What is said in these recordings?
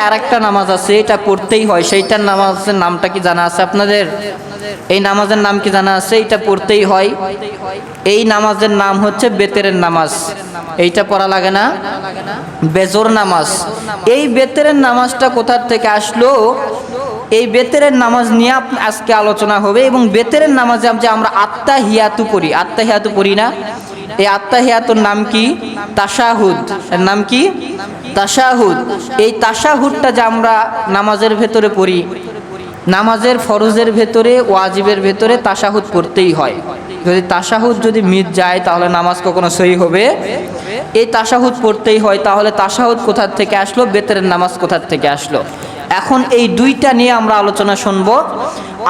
আরেকটা নামাজ আছে, এটা পড়তেই হয়। সেইটার নামাজের নামটা কি জানা আছে আপনাদের? এই নামাজের নাম কি জানা আছে? এটা পড়তেই হয়। এই নামাজের নাম হচ্ছে বেতেরের নামাজ। এইটা পড়া লাগে না? বেজর নামাজ। এই বেতেরের নামাজটা কোথা থেকে আসলো? এই বেতেরের নামাজ নিয়ে আজকে আলোচনা হবে। এবং বেতেরের নামাজে যে আমরা আত্তাহিয়াতু পড়ি, আত্তাহিয়াতু পড়ি না? এই আত্তাহিয়াতুর নাম কি? তাশাহুদ। এর নাম কি? তাশাহুদ। এই তাশাহুদটা যে আমরা নামাজের ভেতরে পড়ি, নামাজের ফরজের ভেতরে, ওয়াজিবের ভেতরে তাশাহুদ পড়তেই হয়। যদি তাশাহুদ যদি মিট যায় তাহলে নামাজ কখনো সহি হবে? এই তাশাহুদ পড়তেই হয়। তাহলে তাশাহুদ কোথা থেকে আসলো? বেতেরের নামাজ কোথা থেকে আসলো? এখন এই দুইটা নিয়ে আমরা আলোচনা শুনব।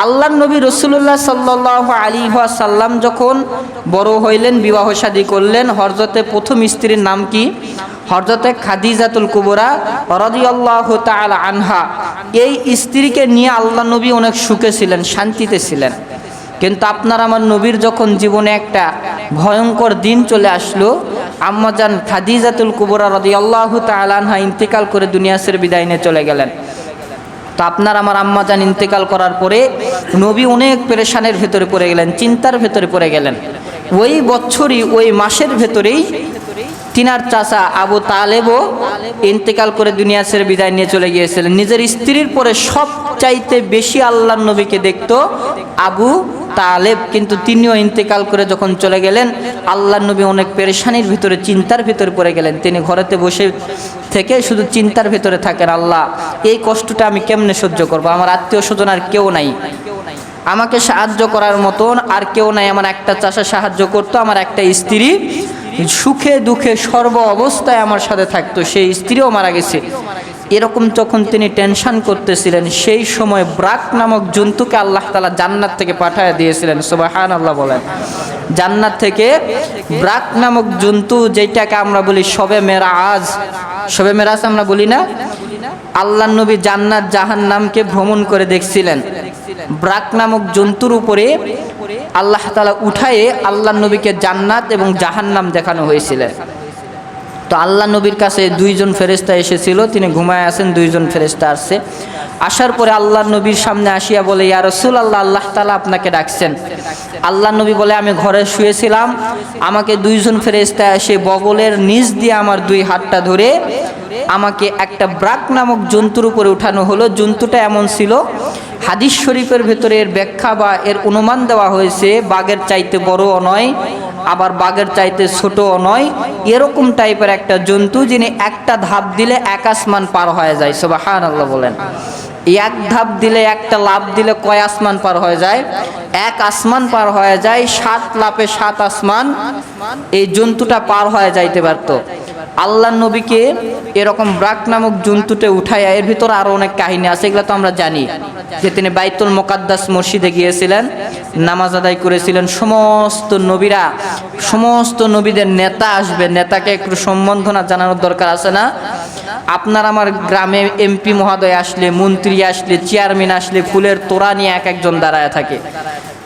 আল্লাহর নবী রাসূলুল্লাহ সাল্লাল্লাহু আলাইহি ওয়াসাল্লাম যখন বড় হইলেন, বিবাহ শাদী করলেন, হযরতে প্রথম স্ত্রীর নাম কি? হযরতে খাদিজাতুল কুবরা রাদিয়াল্লাহু তাআলা আনহা। এই স্ত্রীকে নিয়ে আল্লাহর নবী অনেক সুখে ছিলেন, শান্তিতে ছিলেন। কিন্তু আপনার আমার নবীর যখন জীবনে একটা ভয়ঙ্কর দিন চলে আসলো, আম্মাজান খাদিজাতুল কুবরা রাদিয়াল্লাহু তাআলা আনহা ইন্তেকাল করে দুনিয়া ছেড়ে বিদায় নিয়ে চলে গেলেন। তো আপনার আমার আম্মাজান ইন্তেকাল করার পরে নবী অনেক পেরেশানের ভেতরে পড়ে গেলেন, চিন্তার ভেতরে পড়ে গেলেন। ওই বছরই, ওই মাসের ভেতরেই তিনার চাচা আবু তালেবও ইন্তেকাল করে দুনিয়া ছেড়ে বিদায় নিয়ে চলে গিয়েছিলেন। নিজের স্ত্রীর পরে সবচাইতে বেশি আল্লাহর নবীকে দেখতো আবু তালেব, কিন্তু তিনিও ইন্তেকাল করে যখন চলে গেলেন, আল্লাহর নবী অনেক পেরেশানির ভিতরে, চিন্তার ভিতরে পড়ে গেলেন। তিনি ঘরেতে বসে থেকে শুধু চিন্তার ভিতরে থাকেন, আল্লাহ এই কষ্টটা আমি কেমনে সহ্য করবো? আমার আত্মীয় স্বজন আর কেউ নাই, আমাকে সাহায্য করার মতন আর কেউ নাই। আমার একটা চাচা সাহায্য করতো, আমার একটা স্ত্রী সুখে দুঃখে সর্ব অবস্থায় আমার সাথে থাকতো, সেই স্ত্রীও মারা গেছে। এরকম যখন তিনি টেনশন করতেছিলেন, সেই সময় ব্রাক নামক জন্তুকে আল্লাহ তাআলা জান্নাত থেকে পাঠিয়ে দিয়েছিলেন। সুবহানাল্লাহ বলেন। জান্নাত থেকে ব্রাক নামক জন্তু, যেটাকে আমরা বলি শবে মেরাজ, শবে মেরাজ আমরা বলি না? আল্লাহর নবী জান্নাত জাহান্নামকে ভ্রমণ করে দেখছিলেন। ব্রাক নামক জন্তুর উপরে আল্লাহ তাআলা উঠায়ে আল্লাহর নবীকে জান্নাত এবং জাহান্নাম দেখানো হয়েছিল। তো আল্লাহ নবীর কাছে দুইজন ফেরেশতা এসেছিল, তিনি ঘুমায় আছেন, দুইজন ফেরেশতা আসছে। আসার পরে আল্লাহর নবীর সামনে আসিয়া বলে, ইয়া রাসূলুল্লাহ, আল্লাহ তাআলা আপনাকে ডাকছেন। আল্লাহর নবী বলে, আমি ঘরে শুয়েছিলাম, আমাকে দুইজন ফেরেশতা এসে বগলের নিচ দিয়ে আমার দুই হাতটা ধরে আমাকে একটা ব্রাক নামক জন্তুর উপরে উঠানো হলো। জন্তুটা এমন ছিল, হাদিস শরীফের ভেতরে এর ব্যাখ্যা বা এর অনুমান দেওয়া হয়েছে, বাঘের চাইতে বড়ও নয়, আবার বাঘের চাইতে ছোটও নয়, এরকম টাইপের একটা জন্তু, যিনি একটা ধাপ দিলে এক আসমান পার হয়ে যায়। সুবহানাল্লাহ বলেন। এক ধাপ দিলে, একটা লাফ দিলে কয় আসমান পার হয়ে যায়? এক আসমান পার হয়ে যায়। 7 লাফে 7 আসমান এই জন্তুটা পার হয়ে যাইতে পারতো। আল্লাহর নবীকে এরকম ব্রাক নামক জন্তুতে উঠাইয়া, এর ভিতরে আরো অনেক কাহিনী আছে, এগুলো তো আমরা জানি, যে তিনি বাইতুল মুকাদ্দাস মসজিদে গিয়েছিলেন, নামাজ আদায় করেছিলেন। সমস্ত নবীরা, সমস্ত নবীদের নেতা আসবে, নেতাকে একটু সম্বর্ধনা জানানোর দরকার আছে না? আপনার আমার গ্রামে এমপি মহোদয় আসলে, মন্ত্রী আসলে, চেয়ারম্যান আসলে ফুলের তোড়া নিয়ে এক একজন দাঁড়ায় থাকে।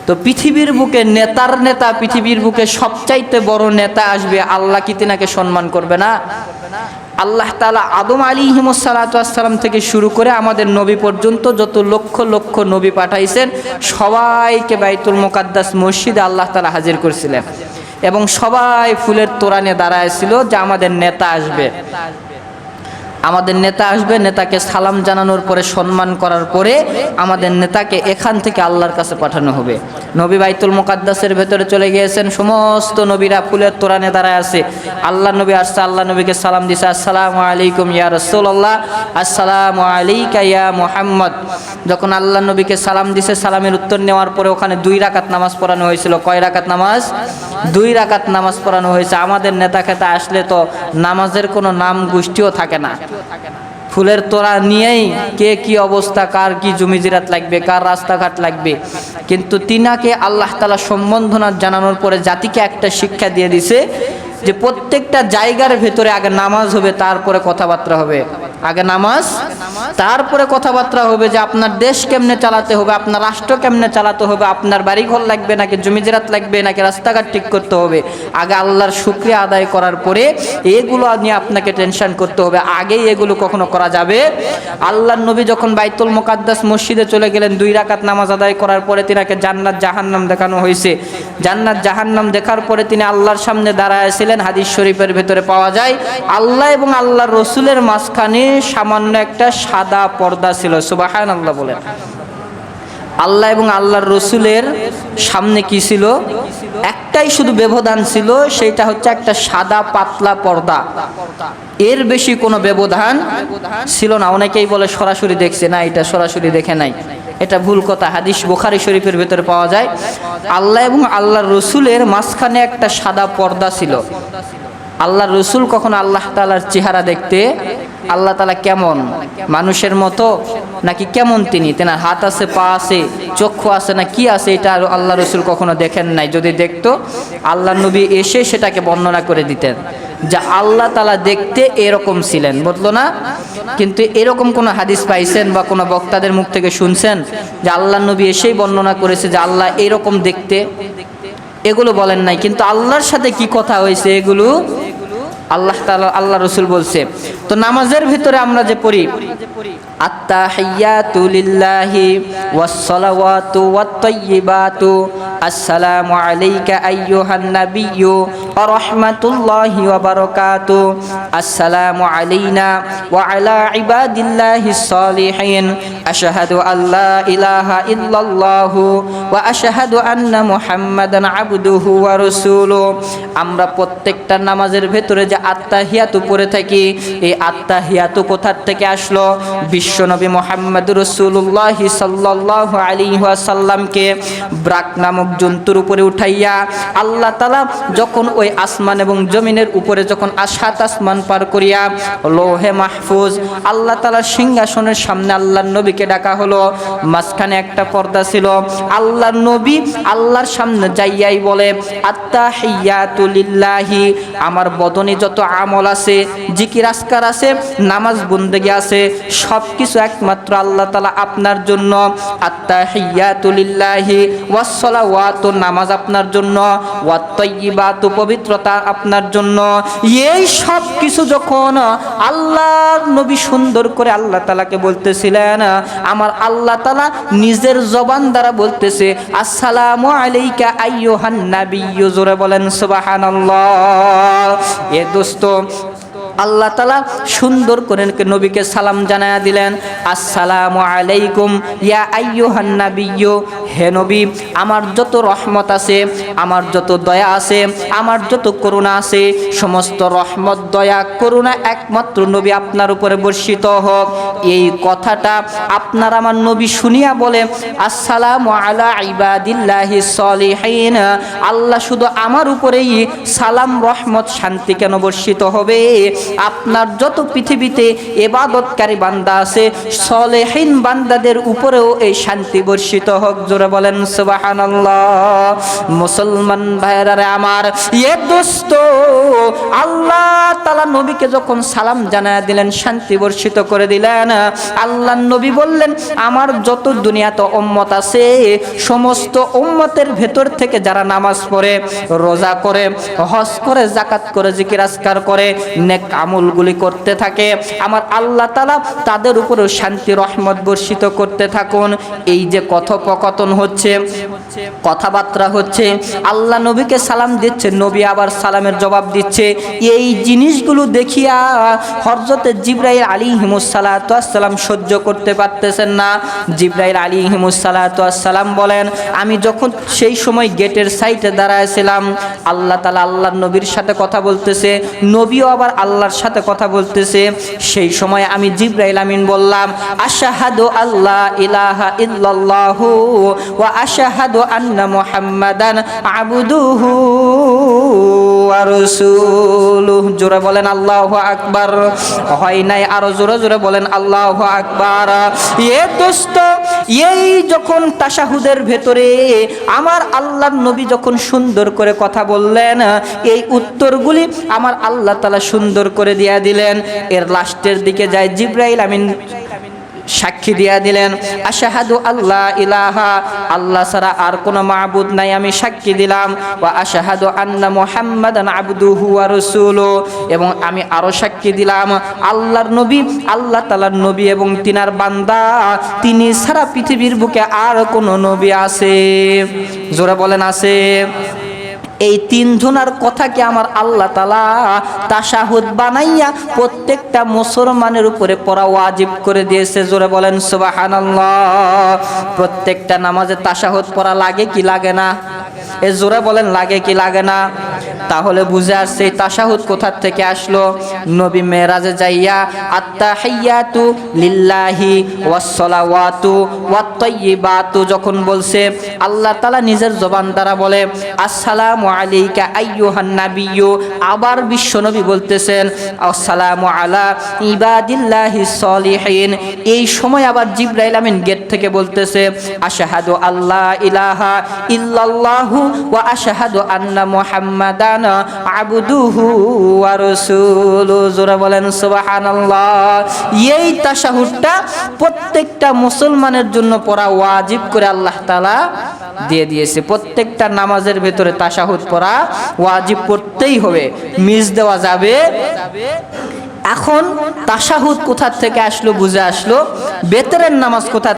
তো পৃথিবীর বুকে নেতার নেতা, পৃথিবীর বুকে সবচাইতে বড় নেতা আসবে, আল্লাহ কি তিনাকে সম্মান করবে না? আল্লাহ তাআলা আদম আলাইহিস সালাতু ওয়াস সালাম থেকে শুরু করে আমাদের নবী পর্যন্ত যত লক্ষ লক্ষ নবী পাঠাইছেন, সবাইকে বাইতুল মুকাদ্দাস মসজিদে আল্লাহ তাআলা হাজির করেছিলেন, এবং সবাই ফুলের তোড়া নিয়ে দাঁড়ায় ছিল যে আমাদের নেতা আসবে, আমাদের নেতা আসবে। নেতাকে সালাম জানানোর পরে, সম্মান করার পরে আমাদের নেতাকে এখান থেকে আল্লাহর কাছে পাঠানো হবে। নবী বাইতুল মুকাদ্দাসের ভেতরে চলে গিয়েছেন, সমস্ত নবীরা ফুলের তোড়া নিয়ে দাঁড়ায় আছে। আল্লাহ নবী আসছে, আল্লাহ নবীকে সালাম দিছে, আসসালামু আলাইকুম ইয়া রাসূলুল্লাহ, আসসালামু আলাইকা ইয়া মুহাম্মদ। যখন আল্লাহ নবীকে সালাম দিছে, সালামের উত্তর নেওয়ার পরে ওখানে 2 রাকাত নামাজ পড়ানো হয়েছিল। কয় রাকাত নামাজ? 2 রাকাত নামাজ পড়ানো হয়েছে। আমাদের নেতা খেতা আসলে তো নামাজের কোনো নাম গোষ্ঠীও থাকে না, ফুলের তোড়া নিয়েই কে কি অবস্থা, কার কি জমি জিরাত লাগবে, কার রাস্তাঘাট লাগবে। কিন্তু তিনাকে আল্লাহ তাআলা সম্বর্ধনা জানানোর পরে জাতিকে একটা শিক্ষা দিয়ে দিছে যে প্রত্যেকটা জায়গার ভেতরে আগে নামাজ হবে, তারপরে কথাবার্তা হবে। আগে নামাজ, তারপরে কথাবার্তা হবে যে আপনার দেশ কেমনে চালাতে হবে, আপনার রাষ্ট্র কেমনে চালাতে হবে, আপনার বাড়িঘর লাগবে নাকি জমিজরাত লাগবে নাকি রাস্তাঘাট ঠিক করতে হবে। আগে আল্লাহর শুকরিয়া আদায় করার পরে এগুলো নিয়ে আপনাকে টেনশন করতে হবে। আগেই এগুলো কখনো করা যাবে। আল্লাহর নবী যখন বাইতুল মুকাদ্দাস মসজিদে চলে গেলেন, 2 রাকাত নামাজ আদায় করার পরে তিনাকে জান্নাত জাহান্নাম দেখানো হয়েছে। জান্নাত জাহান্নাম দেখার পরে তিনি আল্লাহর সামনে দাঁড়ায়ছিলেন। হাদিস শরীফের ভেতরে পাওয়া যায় আল্লাহ এবং আল্লাহর রসুলের মাঝখানে সামান্য একটা সাদা পর্দা ছিল। সুবহানাল্লাহ বলেন। আল্লাহ এবং আল্লাহর রসুলের সামনে কি ছিল? একটাই শুধু ব্যবধান ছিল, সেটা হচ্ছে একটা সাদা পাতলা পর্দা। এর বেশি কোনো ব্যবধান ছিল না। অনেকেই বলে সরাসরি দেখছে, না এটা সরাসরি দেখে নাই, এটা ভুল কথা। হাদিস বুখারী শরীফের ভেতরে পাওয়া যায় আল্লাহ এবং আল্লাহর রসুলের মাঝখানে একটা সাদা পর্দা ছিল। আল্লাহর রসুল কখনো আল্লাহ তাআলার চেহারা দেখতে, আল্লাহ তাআলা কেমন, মানুষের মতো নাকি কেমন, তেনার হাত আছে, পা আছে, চক্ষু আছে না কি আছে, এটা আল্লাহ রসুল কখনো দেখেন নাই। যদি দেখতো আল্লাহ নবী এসে সেটাকে বর্ণনা করে দিতেন যে আল্লাহ তাআলা দেখতে এরকম ছিলেন, বলতো না। কিন্তু এরকম কোনো হাদিস পাইছেন বা কোনো বক্তাদের মুখ থেকে শুনছেন যে আল্লাহ নবী এসেই বর্ণনা করেছে যে আল্লাহ এরকম দেখতে? এগুলো বলেন নাই। কিন্তু আল্লাহর সাথে কি কথা হয়েছে এগুলো আল্লাহ তাআলা, আল্লাহ রসুল বলছে। তো নামাজের ভিতরে আমরা যে পড়ি আত্তাহিয়াতু লিল্লাহি ওয়াসসালাওয়াতু ওয়াত-তাইয়্যিবাতু আসসালামু আলাইকা আইয়ুহান নাবিয়্যু ওয়া রাহমাতুল্লাহি ওয়া বারাকাতুহু আসসালামু আলাইনা ওয়া আলা ইবাদিল্লাহিস সালিহিন আশহাদু আল্লা ইলাহা ইল্লাল্লাহু ওয়া আশহাদু আন্না মুহাম্মাদান আবদুহু ওয়া রাসূলুহু। আমরা প্রত্যেকটা নামাজের ভেতরে যে আত্তাহিয়াতু পড়ে থাকি, এই আত্তাহিয়াতু কোথা থেকে আসলো? বিশ্বনবী মুহাম্মদুর রাসূলুল্লাহ সাল্লাল্লাহু আলাইহি ওয়াসাল্লামকে ব্রাক নামক জন্তুর উপরে উঠাইয়া আল্লাহ তাআলা যখন ওই আসমান এবং জমিনের উপরে যখন 7 আসমান পার করিয়া লৌহে মাহফুজ আল্লাহ তাআলার সিংহাসনের সামনে আল্লাহর নবীকে ডাকা হলো। মাঝখানে একটা পর্দা ছিল। আল্লাহর নবী আল্লাহর সামনে যাইয়াই বলে আত্তাহিয়াতু লিল্লাহি, আমার বদনে যত আমল আছে, জিকির আজকার আছে, নামাজ বন্দেগী আছে, সব কিছু একমাত্র আল্লাহ তাআলা আপনার জন্য। আত্তাহিয়াতু লিল্লাহি ওয়াসসালাওয়াতু, নামাজ আপনার জন্য, ওয়াত-তাইয়্যিবাতু, পবিত্রতা আপনার জন্য। এই সব কিছু যখন আল্লাহর নবী সুন্দর করে আল্লাহ তাআলাকে বলতেছিলেন, আমার আল্লাহ তাআলা নিজের জবান দ্বারা বলতেছে আসসালামু আলাইকা আইয়ুহান নাবিয়্যু। জোরে বলেন সুবহানাল্লাহ। এ দোস্ত, আল্লাহ তাআলা সুন্দর করে নবীকে সালাম জানায়া দিলেন, আসসালামু আলাইকুম ইয়া আইয়ুহান নাবিয়্যু। হে নবী, আমার যত রহমত আছে, আমার যত দয়া আছে, আমার যত করুণা আছে, সমস্ত রহমত, দয়া, করুণা একমাত্র নবী আপনার উপরে বর্ষিত হোক। এই কথাটা আপনার আমার নবী শুনিয়া বলে আসসালামু আলা ইবাদিল্লাহিস সালিহিন, আল্লাহ শুধু আমার উপরেই সালাম, রহমত, শান্তি কেন বর্ষিত হবে? আপনার যত পৃথিবীতে ইবাদতকারী বান্দা আছে, সলেহীন বান্দাদের উপরেও এই শান্তি বর্ষিত হোক। জোরে বলেন সুবহানাল্লাহ। মুসলমান ভাইরা আমার, এ দোস্ত, আল্লাহ তাআলা নবীকে যখন সালাম জানায়া দিলেন, শান্তি বর্ষিত করে দিলেন, আল্লাহর নবী বললেন আমার যত দুনিয়াতে উম্মত আছে, সমস্ত উম্মতের ভেতর থেকে যারা নামাজ পড়ে, রোজা করে, হজ করে, যাকাত করে, জিকির আজকার করে, নেক আমলগুলি করতে থাকে, আমার আল্লাহ তাআলা তাদের উপরেও শান্তি, রহমত বর্ষিত করতে থাকুন। এই যে কথোপকথন হচ্ছে, কথাবার্তা হচ্ছে, আল্লাহ নবীকে সালাম দিচ্ছে, নবী আবার সালামের জবাব দিচ্ছে, এই জিনিসগুলো দেখিয়া হযরতে জিবরাইল আলাইহিস সালাতু ওয়াস সালাম সহ্য করতে পারতেছেন না। জিবরাইল আলাইহিস সালাতু ওয়াস সালাম বলেন, আমি যখন সেই সময় গেটের সাইডে দাঁড়ায়ছিলাম, আল্লাহ তাআলা আল্লাহর নবীর সাথে কথা বলতেছে, নবীও আবার আল্লাহর সাথে কথা বলতেছে। সেই সময় আমি জিবরাইল আমিন বললাম আশহাদু আল্লা ইলাহা ইল্লাল্লাহু ওয়া আশহাদু আন্না মুহাম্মাদান আবদুহু ওয়া রাসূলুহু। জোরে বলেন আল্লাহু আকবার। হয় নাই? আরো জোরে জোরে বলেন আল্লাহু আকবার। এ দোস্ত, এই যখন তাশাহুদের ভেতরে আমার আল্লাহর নবী যখন সুন্দর করে কথা বললেন, এই উত্তরগুলি আমার আল্লাহ তাআলা সুন্দর করে দিয়া দিলেন। এর লাস্টের দিকে যায় জিবরাইল আমিন সাক্ষী দিয়া দিলেন, আশহাদু আল্লাহ ইলাহা, আল্লাহ ছাড়া আর কোনো মাবুদ নাই আমি সাক্ষী দিলাম, ওয়া আশহাদু আন্না মুহাম্মাদান আবদুহু ওয়া রাসূলুহু, এবং আমি আরো সাক্ষী দিলাম আল্লাহর নবী আল্লাহ তাআলার নবী এবং তিনার বান্দা, তিনি ছাড়া পৃথিবীর বুকে আর কোনো নবী আছে? জোরে বলেন আছে? এই তিনজনের কথাকে আমার আল্লাহ তাআলা তাশাহুদ বানাইয়া প্রত্যেকটা মুসলমানের উপরে পড়া ওয়াজিব করে দিয়েছে। জোরে বলেন সুবহানাল্লাহ। প্রত্যেকটা নামাজে তাশাহুদ পড়া লাগে কি লাগে না? এ জোরে বলেন লাগে কি লাগে না? তাহলে বুঝে আসছে এই তাশাহুদ কোথা থেকে আসলো। নবী মেরাজে যাইয়া আত্তাহিয়াতু লিল্লাহি ওয়াস সালাওয়াতু ওয়াত তাইয়্যিবাতু যখন বলছে, আল্লাহ তাআলা নিজের জবান দ্বারা বলে আসসালামু আলাইকা আইয়ুহান নাবিয়্যু, আবার বিশ্বনবী বলতেছেন আসসালামু আলা ইবাদিল্লাহিস সলিহিন। এই সময় আবার জিবরাইল আমিন গেট থেকে বলতেছে আশহাদু আল্লা ইলাহা ইল্লাল্লাহু ওয়া আশহাদু আন্না মুহাম্মাদান আবদুহু ওয়া রাসূলুহু। জোরে বলেন সুবহানাল্লাহ। এই তাশাহুদটা প্রত্যেকটা মুসলমানের জন্য পড়া ওয়াজিব করে আল্লাহ তাআলা দিয়ে দিয়েছে। প্রত্যেকটা নামাজের ভেতরে তাশাহুদ পড়া ওয়াজিব করতেই হবে, মিস দেওয়া যাবে। এখন তাশাহুদ কোথা থেকে আসলো বুঝে আসলো, বেতরের নামাজ কোথা